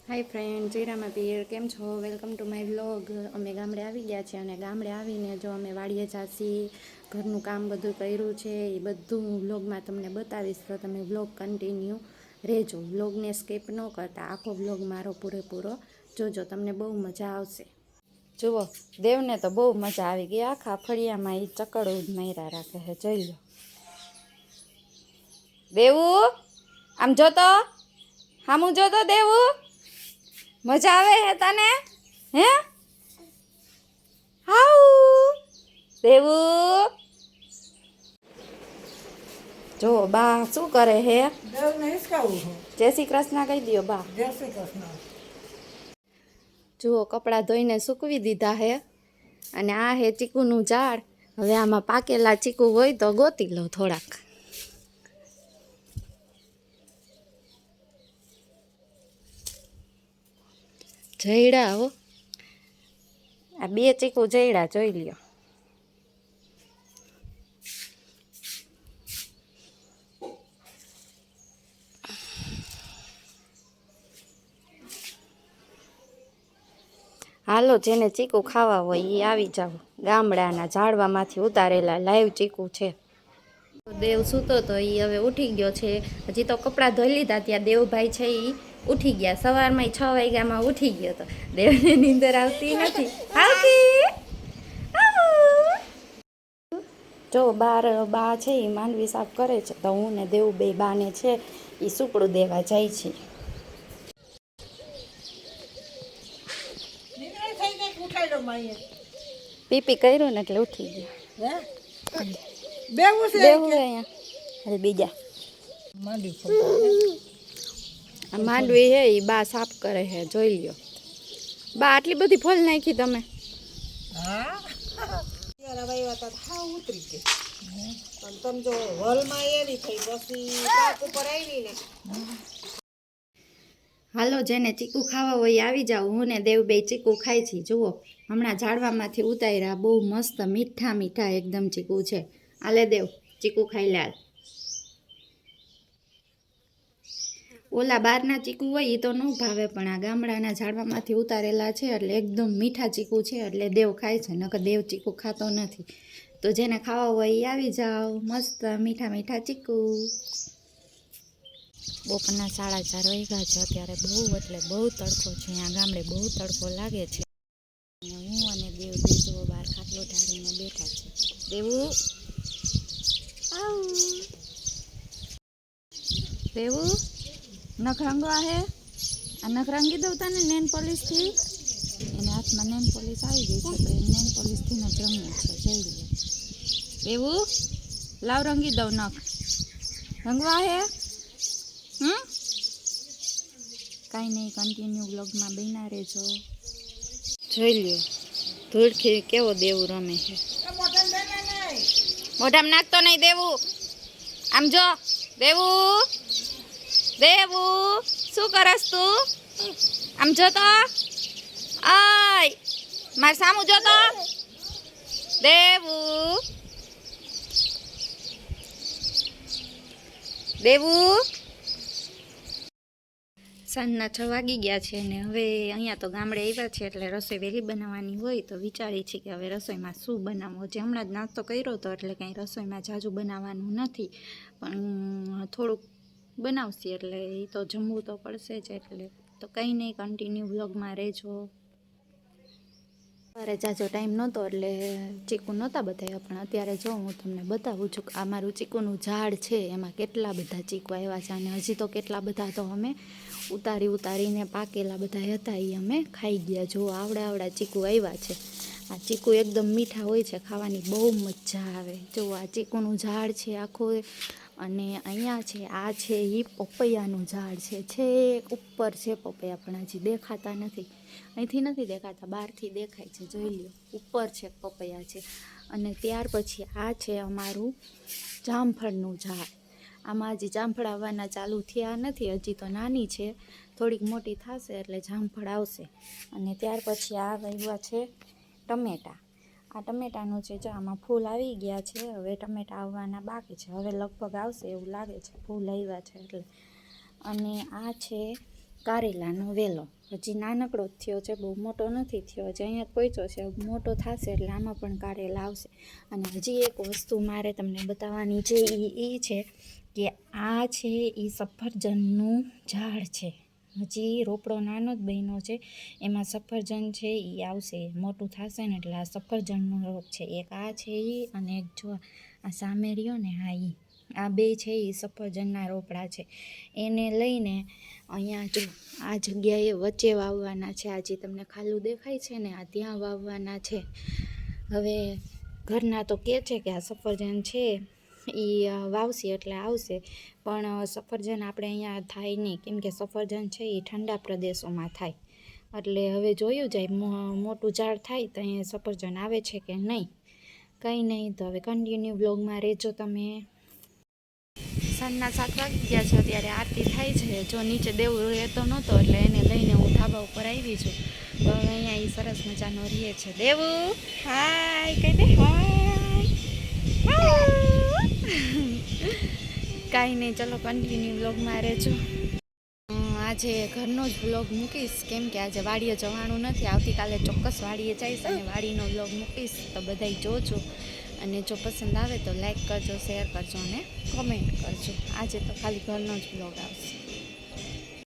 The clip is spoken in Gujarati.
હાય ફ્રેન્ડ, જયરામા પીર, કેમ છો? Welcome to my vlog. અમે ગામડે આવી ગયા છીએ અને ગામડે આવીને જો અમે વાડીએ જાસી, ઘરનું કામ બધું કર્યું છે એ બધું હું વ્લોગમાં તમને બતાવીશ, તો તમે વ્લોગ કન્ટિન્યુ રહેજો. વ્લોગને સ્કીપ ન કરતા આખો વ્લોગ મારો પૂરેપૂરો જોજો, તમને બહુ મજા આવશે. જુઓ, દેવને તો બહુ મજા આવી ગઈ. આખા ફળિયામાં એ ચકડો જ માર્યા રાખે છે, જોઈ લો. દેવું, આમ જોતો, હામું જોતો દેવું, મજા આવે હે તને? હે હાઉ દેવું, જો બા શું કરે હે? જય શ્રી કૃષ્ણ કહી દયો બા. જય શ્રી કૃષ્ણ. જુઓ, કપડાં ધોઈને સૂકવી દીધા હે અને આ હે ચીકુનું ઝાડ. હવે આમાં પાકેલા ચીકુ હોય તો ગોતી લો થોડાક. જયડા હો, આ 2 ચીકુ જયડા, જોઈ લ્યો. હાલો, જેને ચીકુ ખાવા હોય એ આવી જાવ. ગામડાના ઝાડવામાંથી ઉતારેલા લાઈવ ચીકુ છે. દેવ સૂતો તો એ હવે ઉઠી ગયો છે. હજી તો કપડાં ધોઈ લીધા, ત્યાં દેવભાઈ છે એ ઉઠી ગયા. સવારમાં 6 વાગ્યામાં ઉઠી ગયો તો દેવને નીંદર આવતી નથી. જો બા છે એ માંડવી સાફ કરે છે, તો હું ને દેવ બે બાને છે એ સુપડું દેવા જાય છે. પીપી કર્યું ને એટલે ઉઠી ગયા. બેવું છે અહીંયા હાલ બીજા આ માંડવી હે એ બા સાફ કરે છે, જોઈ લ્યો. બા આટલી બધી ફોલ નાખી તમે? હા, રવાઈ વાત હા ઉતરી ગઈ. પણ તમે જો હોલમાં એવી થઈ, પછી પાક ઉપર આવી ને. હાલો, જેને ચીકુ ખાવા હોય આવી જાવ. હું ને દેવ બે ચીકુ ખાય છે. જુઓ, હમણાં ઝાડવામાંથી ઉતાર્યા, બહુ મસ્ત મીઠા મીઠા એકદમ ચીકુ છે. આલે દેવ, ચીકુ ખાઈ લે. ઓલા બહારના ચીકુ હોય એ તો ન ભાવે, પણ આ ગામડાના ઝાડવામાંથી ઉતારેલા છે એટલે એકદમ મીઠા ચીકુ છે, એટલે દેવ ખાય છે. નકર દેવ ચીકુ ખાતો નથી. તો જેને ખાવા હોય એ આવી જાવ. મસ્ત મીઠા મીઠા ચીકુ. બપોરના 4:30 વાગ્યા છે અત્યારે. બહુ એટલે બહુ તડકો છે અહીંયા ગામડે, બહુ તડકો લાગે છે. હું અને દેવ બેજો બહાર ખાટલો ઢાળીને બેઠા છે. દેવું, દેવું, નખ રંગવા હે? આ નખ રંગી દઉં તને નેન પોલિશથી? એને હાથમાં નેન પોલિશ આવી ગઈ છે, તો એ નેન પોલિશથી જ રમવું છે, જોઈ લે. દેવું, લાવ રંગી દઉં નખ. રંગવા હે? કાંઈ નહીં, કન્ટિન્યુ બ્લોગમાં બન્યા રહેજો. જોઈ લ્યો, ધૂળખી કેવો દેવું રમે છે. મોઢામાં નાખતો નહીં દેવું. આમ જો દેવું, દેવું શું કરસ તું? આમ જોતો, આય માર સામું જોતો. દેવું, દેવું. સાંજના 6 વાગી ગયા છે ને હવે અહીંયા તો ગામડે આવ્યા છે એટલે રસોઈ વહેલી બનાવવાની હોય, તો વિચારી છે કે હવે રસોઈમાં શું બનાવવું. જે હમણાં જ નાસ્તો કર્યો હતો એટલે કંઈ રસોઈમાં ઝાઝું બનાવવાનું નથી, પણ થોડુંક બનાવશે એટલે એ તો જમવું તો પડશે જ. એટલે તો કંઈ નહીં, કન્ટિન્યુ વ્લોગમાં રહેજો. સવારે ઝાઝો ટાઈમ નહોતો એટલે ચીકુ નહોતા બતાવ્યા, પણ અત્યારે જો હું તમને બતાવું છું કે આ મારું ચીકુનું ઝાડ છે, એમાં કેટલા બધા ચીકુ આવ્યા છે. અને હજી તો કેટલા બધા તો અમે ઉતારીને પાકેલા બધા હતા એ અમે ખાઈ ગયા. જો આવડા ચીકુ આવ્યા છે. આ ચીકુ એકદમ મીઠા હોય છે, ખાવાની બહુ મજા આવે. જો આ ચીકુનું ઝાડ છે આખું, અને અહીંયા છે આ છે એ પપૈયાનું ઝાડ છે. છેક ઉપર છે પપૈયા, પણ હજી દેખાતા નથી. અહીંથી નથી દેખાતા, બહારથી દેખાય છે, જોઈ લ્યો. ઉપર છે પપૈયા છે. અને ત્યાર પછી આ છે અમારું જામફળનું ઝાડ. આમાં હજી જામફળ આવવાના ચાલુ થયા નથી, હજી તો નાની છે. થોડીક મોટી થશે એટલે જામફળ આવશે. અને ત્યાર પછી આ આવ્યા છે ટમેટા. આ ટમેટાનું છે, જો આમાં ફૂલ આવી ગયા છે. હવે ટમેટા આવવાના બાકી છે, હવે લગભગ આવશે એવું લાગે છે, ફૂલ આવ્યા છે એટલે. અને આ છે કારેલાનો વેલો હજી નાનકડો જ થયો છે, બહુ મોટો નથી થયો, હજી અહીંયા પહોંચ્યો છે, મોટો થશે એટલે આમાં પણ કારેલા આવશે. અને હજી એક વસ્તુ મારે તમને બતાવવાની છે એ છે કે આ છે એ સફરજનનું ઝાડ છે, હજી રોપડો નાનો જ બન્યો છે, એમાં સફરજન છે એ આવશે, મોટું થશે ને એટલે આ સફરજનનો રોપ છે. એક આ છે એ અને એક જો આ સામે રહ્યો ને આ બે છે એ સફરજનના રોપડા છે. એને લઈને અહીંયા જો આ જગ્યાએ વચ્ચે વાવવાના છે, આ જે તમને ખાલું દેખાય છે ને આ ત્યાં વાવવાના છે. હવે ઘરના તો કહે છે કે આ સફરજન છે એ વાવશે એટલે આવશે, પણ સફરજન આપણે અહીંયા થાય નહીં, કેમ કે સફરજન છે એ ઠંડા પ્રદેશોમાં થાય. એટલે હવે જોયું જાય મોટું ઝાડ થાય તો અહીંયા સફરજન આવે છે કે નહીં. કંઈ નહીં, તો હવે કન્ટિન્યુ બ્લોગમાં રહેજો તમે. સાંજના 7 વાગી ગયા છે, અત્યારે આરતી થાય છે. જો નીચે દેવું રહેતો નહોતો એટલે એને લઈને હું ધાબા ઉપર આવી છું. તો હવે અહીંયા એ સરસ મજાનો રહે છે. દેવું હાય કહી દે, હાય. કાંઈ નહીં, ચલો કન્ટિન્યુ બ્લોગમાં રહેજો. આજે ઘરનો જ બ્લોગ મૂકીશ, કેમ કે આજે વાડીએ જવાનું નથી, આવતીકાલે ચોક્કસ વાડીએ જઈશ અને વાડીનો બ્લોગ મૂકીશ, તો બધાય જોજો. અને જો પસંદ આવે તો લાઈક કરજો, શેર કરજો અને કમેન્ટ કરજો. આજે તો ખાલી ઘરનો જ બ્લોગ આવશે.